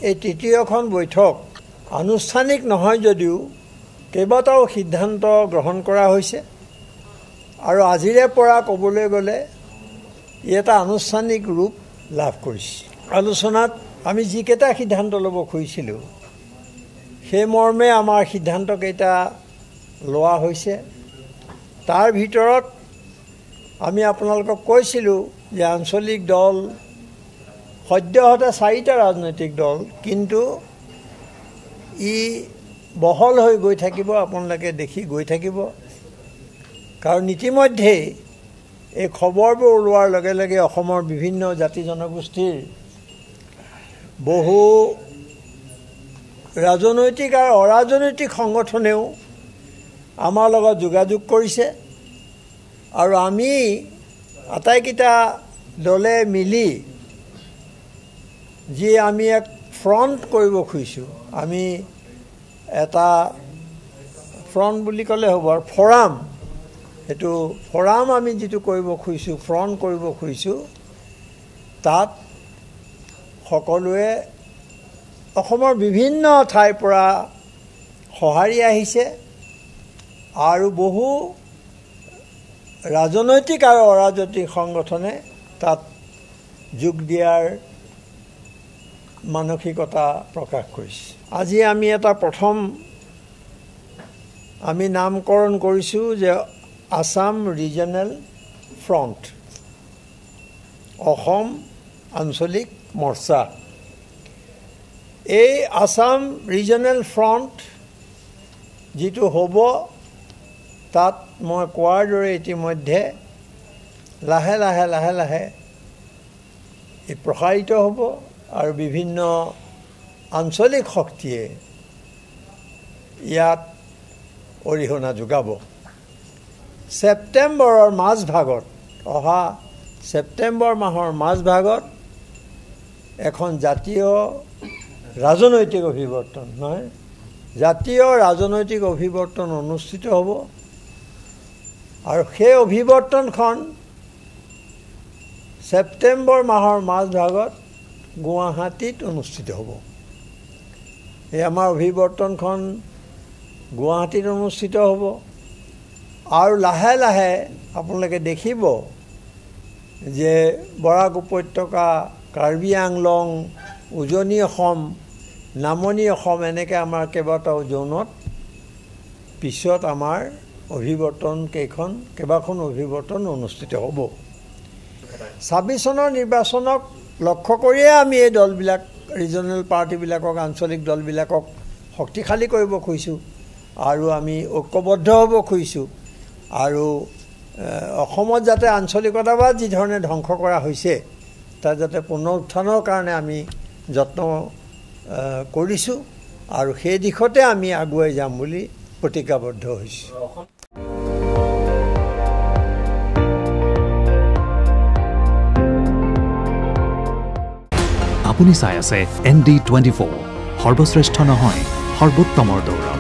এই তৃতীয়খন বৈঠক আনুষ্ঠানিক নহয় যদিও কেইবাটাও সিদ্ধান্ত গ্ৰহণ কৰা হৈছে আৰু আজিৰে পৰা ক'বলৈ গ'লে এটা আনুষ্ঠানিক ৰূপ লাভ কৰিছে। আলোচনাত আমি যিকেইটা সিদ্ধান্ত ল'ব খুজিছিলোঁ সেই মৰ্মে আমাৰ সিদ্ধান্তকেইটা লোৱা হৈছে। তাৰ ভিতৰত আমি আপোনালোকক কৈছিলোঁ যে আঞ্চলিক দল সদ্যহতে 4টা ৰাজনৈতিক দল, কিন্তু ই বহল হৈ গৈ থাকিব, আপোনালোকে দেখি গৈ থাকিব। কাৰণ ইতিমধ্যে এই খবৰবোৰ ওলোৱাৰ লগে লগে অসমৰ বিভিন্ন জাতি জনগোষ্ঠীৰ বহু ৰাজনৈতিক আৰু অৰাজনৈতিক সংগঠনেও আমাৰ লগত যোগাযোগ কৰিছে আৰু আমি আটাইকেইটা দলে মিলি যি আমি এক ফ্ৰণ্ট কৰিব খুজিছোঁ, আমি এটা ফ্ৰণ্ট বুলি ক'লে হ'ব আৰু ফৰাম, সেইটো ফৰাম আমি যিটো কৰিব খুজিছোঁ, ফ্ৰণ্ট কৰিব খুজিছোঁ, তাত সকলোৱে অসমৰ বিভিন্ন ঠাইৰ পৰা সঁহাৰি আহিছে আৰু বহু ৰাজনৈতিক আৰু অৰাজনৈতিক সংগঠনে তাত যোগ দিয়াৰ মানসিকতা প্ৰকাশ কৰিছে। আজি আমি এটা প্ৰথম আমি নামকৰণ কৰিছোঁ যে আসাম ৰিজনেল ফ্ৰণ্ট, অসম আঞ্চলিক মৰ্চা। এই আসাম ৰিজনেল ফ্ৰণ্ট যিটো হ'ব, তাত মই কোৱাৰ দৰে ইতিমধ্যে লাহে লাহে লাহে লাহে ই প্ৰসাৰিত হ'ব আৰু বিভিন্ন আঞ্চলিক শক্তিয়ে ইয়াত অৰিহণা যোগাব। ছেপ্টেম্বৰৰ মাজভাগত, অহা ছেপ্টেম্বৰ মাহৰ মাজভাগত এখন জাতীয় ৰাজনৈতিক অভিৱৰ্তন নহয়, জাতীয় ৰাজনৈতিক অভিৱৰ্তন অনুষ্ঠিত হ'ব আৰু সেই অভিৱৰ্তনখন ছেপ্টেম্বৰ মাহৰ মাজভাগত গুৱাহাটীত অনুষ্ঠিত হ'ব। এই আমাৰ অভিৱৰ্তনখন গুৱাহাটীত অনুষ্ঠিত হ'ব আৰু লাহে লাহে আপোনালোকে দেখিব যে বৰাক উপত্যকা, কাৰ্বি আংলং, উজনি অসম, নামনি অসম, এনেকৈ আমাৰ কেইবাটাও জোনত পিছত আমাৰ কেইবাখন অভিৱৰ্তন অনুষ্ঠিত হ'ব। 26 চনৰ নিৰ্বাচনক লক্ষ্য কৰিয়ে আমি এই দলবিলাক, ৰিজনেল পাৰ্টিবিলাকক, আঞ্চলিক দলবিলাকক শক্তিশালী কৰিব খুজিছোঁ আৰু আমি ঐক্যবদ্ধ হ'ব খুজিছোঁ আৰু অসমত যাতে আঞ্চলিকতাবাদ যি ধৰণে ধ্বংস কৰা হৈছে তাৰ যাতে পুনৰ উত্থানৰ কাৰণে আমি যত্ন কৰিছোঁ আৰু সেই দিশতে আমি আগুৱাই যাম বুলি প্ৰতিজ্ঞাবদ্ধ হৈছোঁ। আপুনি চাই আছে ND24, সৰ্বশ্ৰেষ্ঠ নহয়, সৰ্বোত্তমৰ দৌৰা।